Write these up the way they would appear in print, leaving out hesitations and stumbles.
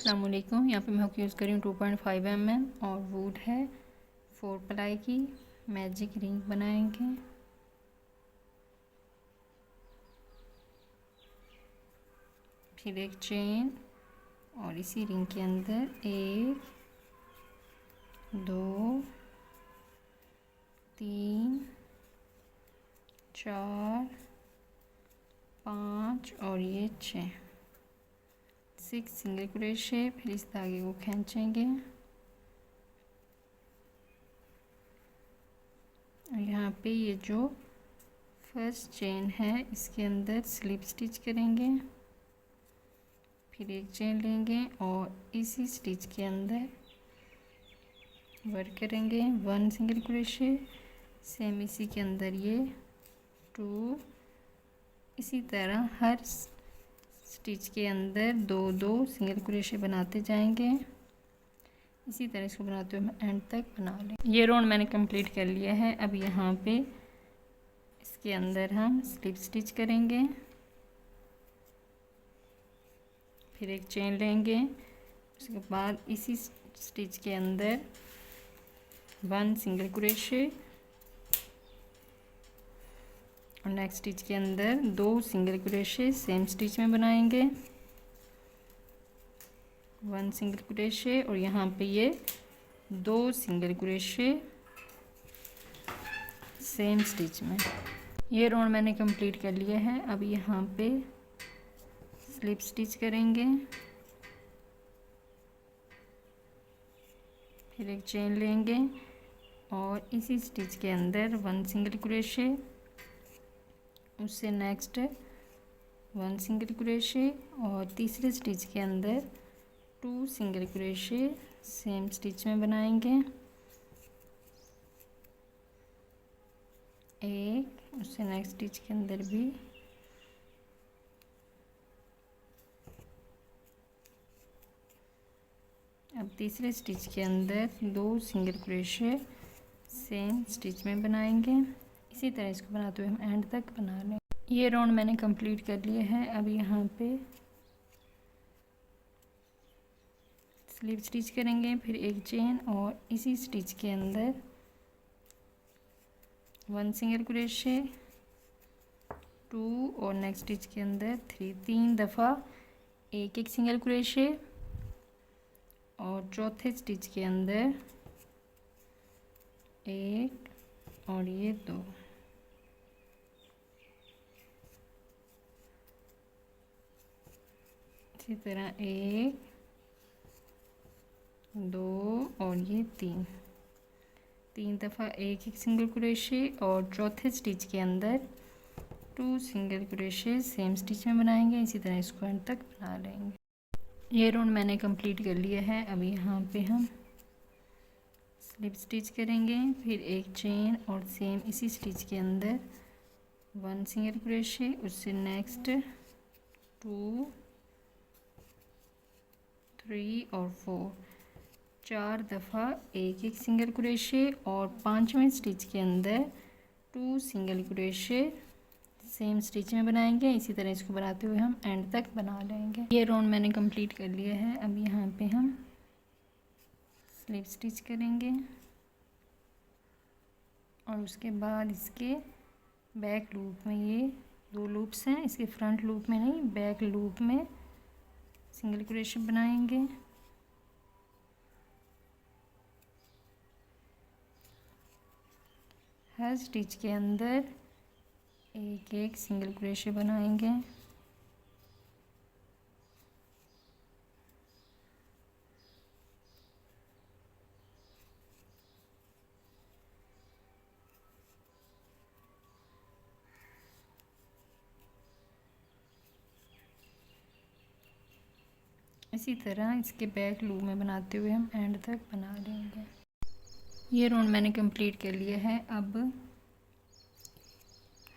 अस्सलाम वालेकुम। यहाँ पे मैं हुक यूज़ कर रही हूँ 2.5 mm और वुड है 4 प्लाई की। मैजिक रिंग बनाएंगे। फिर एक चेन और इसी रिंग के अंदर 1 2 3 4 5 और ये 6 सिंगल क्रोशे। फिर इस धागे को खींचेंगे और यहाँ पे ये जो फर्स्ट चेन है इसके अंदर स्लिप स्टिच करेंगे। फिर एक चेन लेंगे और इसी स्टिच के अंदर वर्क करेंगे 1 सिंगल क्रोशे। सेम इसी के अंदर ये 2। इसी तरह हर स्टिच के अंदर 2-2 सिंगल क्रोशे बनाते जाएंगे। इसी तरह इसको बनाते हुए हम एंड तक बना लें। ये राउंड मैंने कंप्लीट कर लिया है। अब यहाँ पे इसके अंदर हम स्लिप स्टिच करेंगे। फिर एक चेन लेंगे, उसके बाद इसी स्टिच के अंदर 1 सिंगल क्रोशे और नेक्स्ट स्टिच के अंदर 2 सिंगल क्रोशे सेम स्टिच में बनाएंगे 1 सिंगल क्रोशे और यहाँ पे ये 2 सिंगल क्रोशे सेम स्टिच में। ये राउंड मैंने कंप्लीट कर लिया है। अब यहाँ पे स्लिप स्टिच करेंगे। फिर एक चेन लेंगे और इसी स्टिच के अंदर 1 सिंगल क्रोशे, उससे नेक्स्ट 1 सिंगल क्रोशे और तीसरे स्टिच के अंदर 2 सिंगल क्रोशे सेम स्टिच में बनाएंगे। एक, उससे नेक्स्ट स्टिच के अंदर भी अब तीसरे स्टिच के अंदर 2 सिंगल क्रोशे सेम स्टिच में बनाएंगे। इसी तरह इसको बनाते हुए हम एंड तक बना लें। ये राउंड मैंने कंप्लीट कर लिया है। अब यहाँ पे स्लिप स्टिच करेंगे, फिर एक चेन और इसी स्टिच के अंदर 1 सिंगल क्रोशे 2 और नेक्स्ट स्टिच के अंदर 3 दफ़ा एक सिंगल क्रोशे और चौथे स्टिच के अंदर 1 और ये 2। इसी तरह 1 2 और ये 3 दफ़ा एक सिंगल क्रोशे और चौथे स्टिच के अंदर 2 सिंगल क्रोशे सेम स्टिच में बनाएंगे। इसी तरह इसको एंड तक बना लेंगे। ये राउंड मैंने कंप्लीट कर लिया है। अब यहाँ पे हम स्लिप स्टिच करेंगे, फिर एक चेन और सेम इसी स्टिच के अंदर 1 सिंगल क्रोशे, उससे नेक्स्ट 2 3 और 4 दफ़ा एक सिंगल क्रोशे और 5वें स्टिच के अंदर 2 सिंगल क्रोशे सेम स्टिच में बनाएंगे। इसी तरह इसको बनाते हुए हम एंड तक बना लेंगे। ये राउंड मैंने कंप्लीट कर लिया है। अब यहाँ पे हम स्लिप स्टिच करेंगे और उसके बाद इसके बैक लूप में ये 2 लूप्स हैं, इसके फ्रंट लूप में नहीं, बैक लूप में सिंगल क्रोशे बनाएंगे। हर स्टिच के अंदर एक सिंगल क्रोशे बनाएंगे। इसी तरह इसके बैक लूप में बनाते हुए हम एंड तक बना लेंगे। ये राउंड मैंने कंप्लीट कर लिया है। अब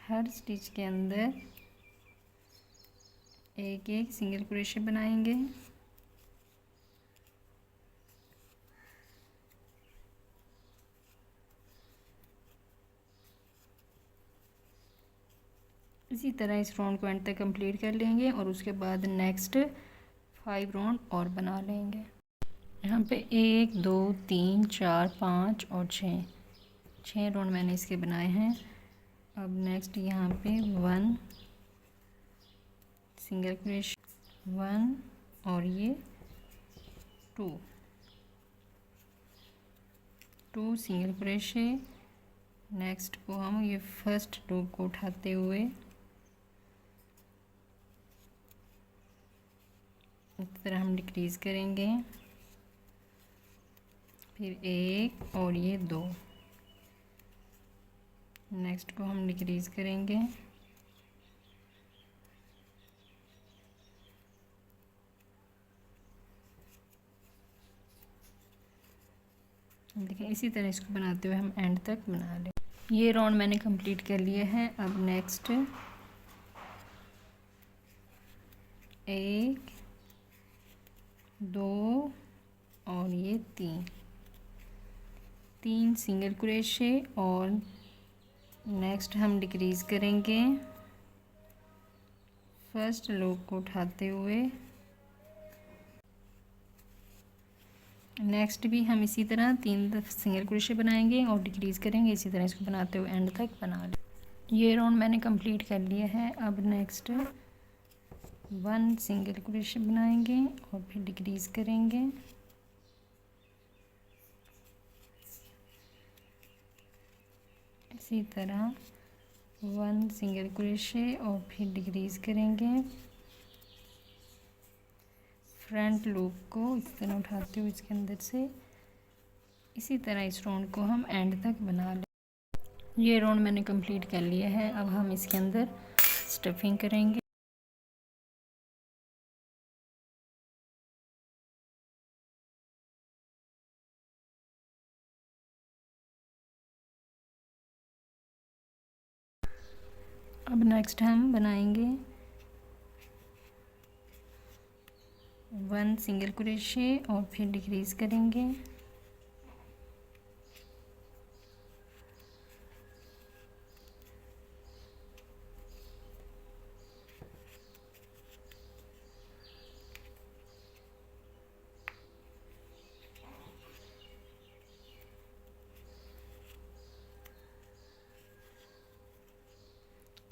हर स्टिच के अंदर एक सिंगल क्रोशे बनाएंगे। इसी तरह इस राउंड को एंड तक कंप्लीट कर लेंगे और उसके बाद नेक्स्ट 5 राउंड और बना लेंगे। यहाँ पे 1 2 3 4 5 और 6 राउंड मैंने इसके बनाए हैं। अब नेक्स्ट यहाँ पे 1 सिंगल क्रोशे 1 और ये 2 सिंगल क्रोशे। नेक्स्ट को हम ये फर्स्ट लूप को उठाते हुए इस तरह हम डिक्रीज करेंगे, फिर 1 और ये 2। नेक्स्ट को हम डिक्रीज करेंगे, देखिए इसी तरह इसको बनाते हुए हम एंड तक बना लें। ये राउंड मैंने कंप्लीट कर लिए हैं। अब नेक्स्ट 1 2 और ये 3 सिंगल क्रोशे और नेक्स्ट हम डिक्रीज करेंगे फर्स्ट लूप को उठाते हुए। नेक्स्ट भी हम इसी तरह 3 सिंगल क्रोशे बनाएंगे और डिक्रीज करेंगे, इसी तरह इसको बनाते हुए एंड तक बना लें। ये राउंड मैंने कंप्लीट कर लिया है। अब नेक्स्ट 1 सिंगल क्रोशे बनाएंगे और फिर डिक्रीज करेंगे, इसी तरह 1 सिंगल क्रोशे और फिर डिक्रीज करेंगे। फ्रंट लूप को इस तरह उठाते हुए इसके अंदर से, इसी तरह इस राउंड को हम एंड तक बना लें। ये राउंड मैंने कंप्लीट कर लिया है। अब हम इसके अंदर स्टफिंग करेंगे। अब नेक्स्ट हम बनाएंगे 1 सिंगल क्रोशे और फिर डिक्रीज करेंगे,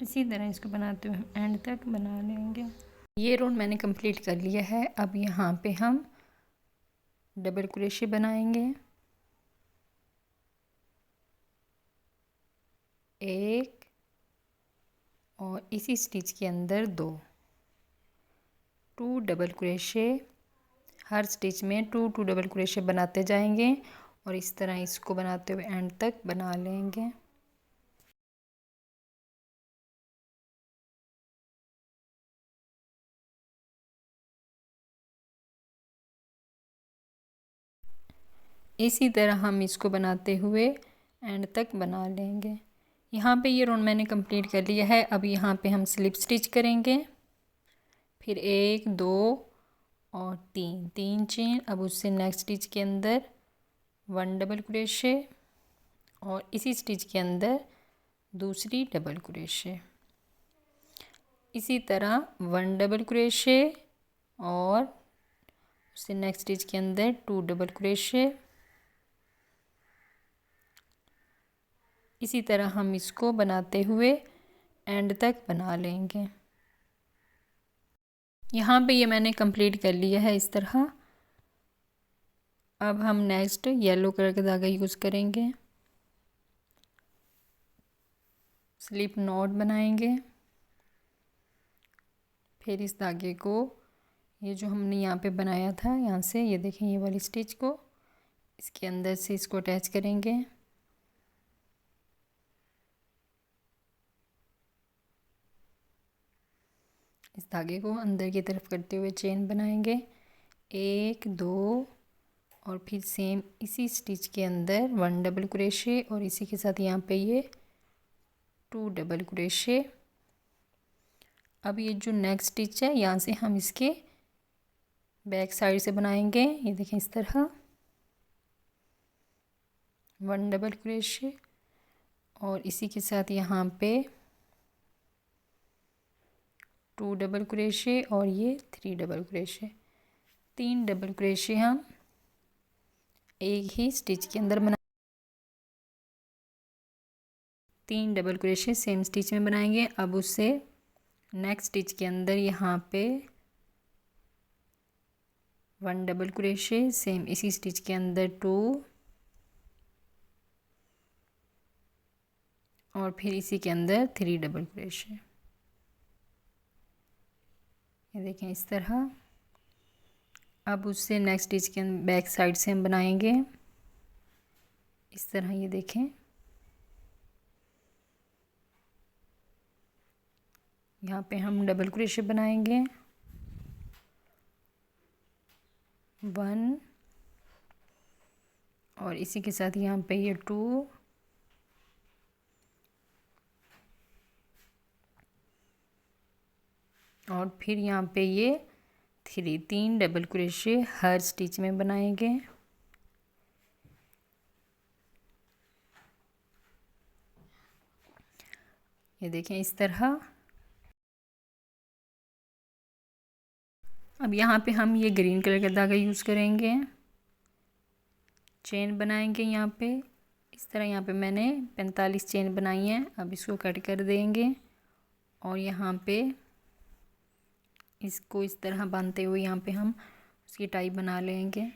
इसी तरह इसको बनाते हुए हम एंड तक बना लेंगे। ये राउंड मैंने कंप्लीट कर लिया है। अब यहाँ पे हम डबल क्रोशे बनाएंगे, 1 और इसी स्टिच के अंदर 2 डबल क्रोशे। हर स्टिच में 2 डबल क्रोशे बनाते जाएंगे और इस तरह इसको बनाते हुए एंड तक बना लेंगे। इसी तरह हम इसको बनाते हुए एंड तक बना लेंगे। यहाँ पे ये राउंड मैंने कंप्लीट कर लिया है। अब यहाँ पे हम स्लिप स्टिच करेंगे, फिर 1 2 और 3 चेन। अब उससे नेक्स्ट स्टिच के अंदर 1 डबल क्रोशे और इसी स्टिच के अंदर दूसरी डबल क्रोशे, इसी तरह 1 डबल क्रोशे और उससे नेक्स्ट स्टिच के अंदर 2 डबल क्रोशे। इसी तरह हम इसको बनाते हुए एंड तक बना लेंगे। यहाँ पे ये मैंने कंप्लीट कर लिया है इस तरह। अब हम नेक्स्ट येलो कलर का धागा यूज़ करेंगे, स्लिप नॉट बनाएंगे। फिर इस धागे को, ये जो हमने यहाँ पे बनाया था, यहाँ से ये देखें ये वाली स्टिच को इसके अंदर से इसको अटैच करेंगे। इस धागे को अंदर की तरफ करते हुए चेन बनाएंगे, 1 2 और फिर सेम इसी स्टिच के अंदर 1 डबल क्रोशे और इसी के साथ यहाँ पे ये 2 डबल क्रोशे। अब ये जो नेक्स्ट स्टिच है यहाँ से हम इसके बैक साइड से बनाएंगे। ये देखें इस तरह 1 डबल क्रोशे और इसी के साथ यहाँ पे 2 डबल क्रोशे और ये 3 डबल क्रोशे। 3 डबल क्रोशे हम एक ही स्टिच के अंदर बना 3 डबल क्रोशे सेम स्टिच में बनाएंगे। अब उससे नेक्स्ट स्टिच के अंदर यहाँ पे 1 डबल क्रोशे सेम इसी स्टिच के अंदर 2 और फिर इसी के अंदर 3 डबल क्रोशे। ये देखें इस तरह। अब उससे नेक्स्ट स्टिच के बैक साइड से हम बनाएंगे इस तरह। ये देखें यहाँ पे हम डबल क्रोशे बनाएंगे 1 और इसी के साथ यहाँ पे ये 2 और फिर यहाँ पे ये 3 डबल क्रोशे हर स्टिच में बनाएंगे। ये देखें इस तरह। अब यहाँ पे हम ये ग्रीन कलर का धागा यूज़ करेंगे, चेन बनाएंगे यहाँ पे इस तरह। यहाँ पे मैंने 45 चेन बनाई है। अब इसको कट कर देंगे और यहाँ पे इसको इस तरह बांधते हुए यहाँ पे हम उसकी टाई बना लेंगे।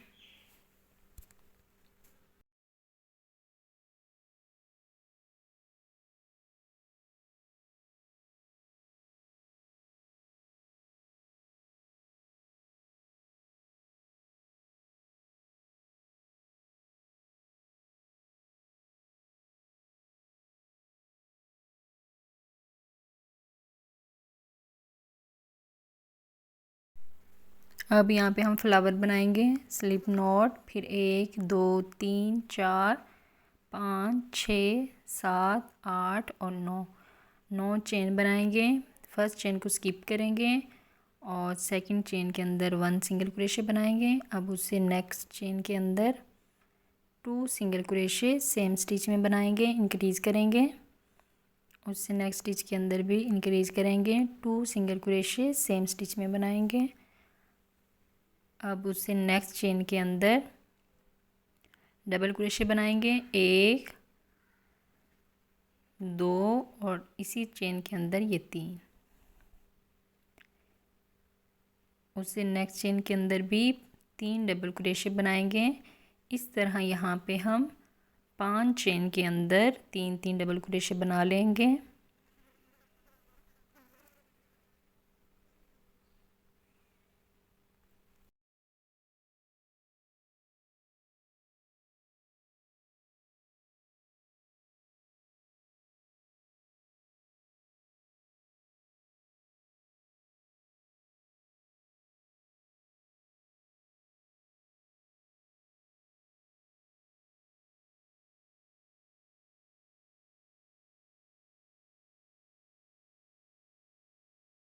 अब यहाँ पे हम फ्लावर बनाएंगे, स्लिप नॉट, फिर 1 2 3 4 5 6 7 8 और 9 चेन बनाएंगे। फर्स्ट चेन को स्किप करेंगे और सेकंड चेन के अंदर 1 सिंगल क्रोशे बनाएंगे। अब उससे नेक्स्ट चेन के अंदर 2 सिंगल क्रोशे सेम स्टिच में बनाएंगे, इंक्रीज़ करेंगे। उससे नेक्स्ट स्टिच के अंदर भी इंक्रीज़ करेंगे, 2 सिंगल क्रोशे सेम स्टिच में बनाएंगे। अब उससे नेक्स्ट चेन के अंदर डबल क्रोशे बनाएंगे 1 2 और इसी चेन के अंदर ये 3। उससे नेक्स्ट चेन के अंदर भी 3 डबल क्रोशे बनाएंगे इस तरह। यहाँ पे हम 5 चेन के अंदर 3 डबल क्रोशे बना लेंगे।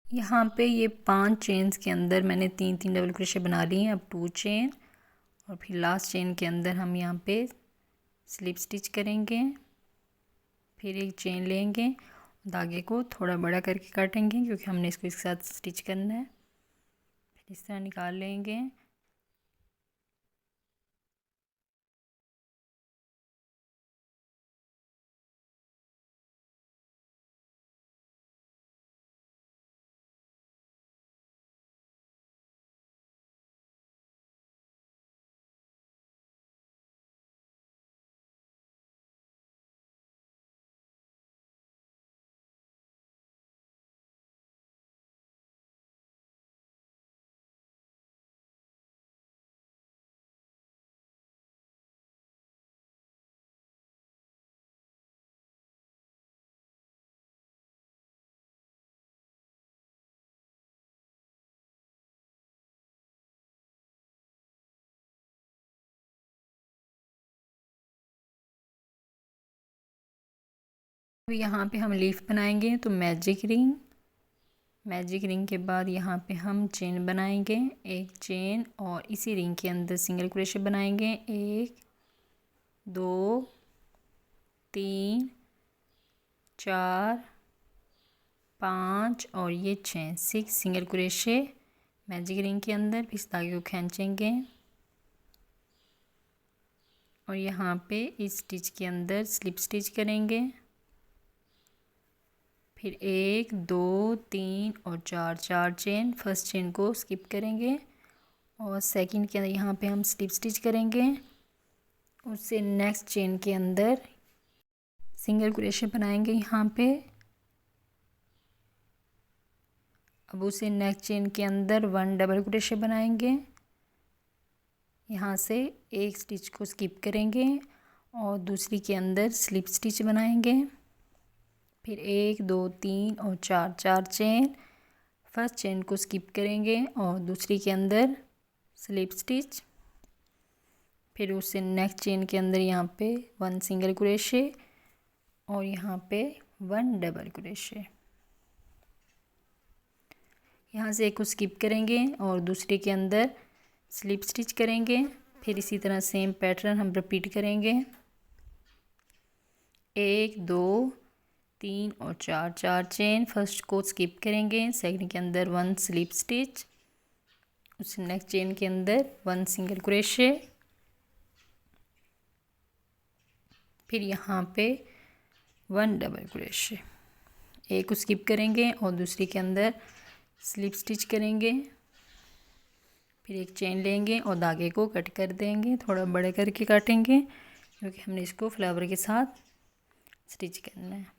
यहाँ पे ये 5 चेन्स के अंदर मैंने 3 डबल क्रोशे बना ली हैं। अब 2 चेन और फिर लास्ट चेन के अंदर हम यहाँ पे स्लिप स्टिच करेंगे, फिर एक चेन लेंगे, धागे को थोड़ा बड़ा करके काटेंगे क्योंकि हमने इसको एक साथ स्टिच करना है। फिर इस तरह निकाल लेंगे। अब यहाँ पे हम लीफ बनाएंगे तो मैजिक रिंग के बाद यहाँ पे हम चेन बनाएंगे, एक चेन और इसी रिंग के अंदर सिंगल क्रोशे बनाएंगे 1 2 3 4 5 और ये 6 सिंगल क्रोशे मैजिक रिंग के अंदर, फिर इस धागे को खींचेंगे और यहाँ पे इस स्टिच के अंदर स्लिप स्टिच करेंगे। फिर 1 2 3 और 4 चेन, फर्स्ट चेन को स्किप करेंगे और सेकंड के अंदर यहाँ पे हम स्लिप स्टिच करेंगे। उससे नेक्स्ट चेन के अंदर सिंगल क्रोशे बनाएंगे यहाँ पे। अब उसे नेक्स्ट चेन के अंदर 1 डबल क्रोशे बनाएंगे। यहाँ से एक स्टिच को स्किप करेंगे और दूसरी के अंदर स्लिप स्टिच बनाएंगे। फिर 1 2 3 और 4 चेन, फर्स्ट चेन को स्किप करेंगे और दूसरी के अंदर स्लिप स्टिच। फिर उससे नेक्स्ट चेन के अंदर यहाँ पे 1 सिंगल क्रोशे और यहाँ पे 1 डबल क्रोशे। यहाँ से एक को स्किप करेंगे और दूसरे के अंदर स्लिप स्टिच करेंगे। फिर इसी तरह सेम पैटर्न हम रिपीट करेंगे। 1 2 3 और 4 चेन, फर्स्ट को स्किप करेंगे, सेकंड के अंदर 1 स्लिप स्टिच, उस नेक्स्ट चेन के अंदर 1 सिंगल क्रोशे। फिर यहाँ पे 1 डबल क्रोशे, एक को स्किप करेंगे और दूसरी के अंदर स्लिप स्टिच करेंगे। फिर एक चेन लेंगे और धागे को कट कर देंगे, थोड़ा बड़े करके काटेंगे क्योंकि हमने इसको फ्लावर के साथ स्टिच करना है।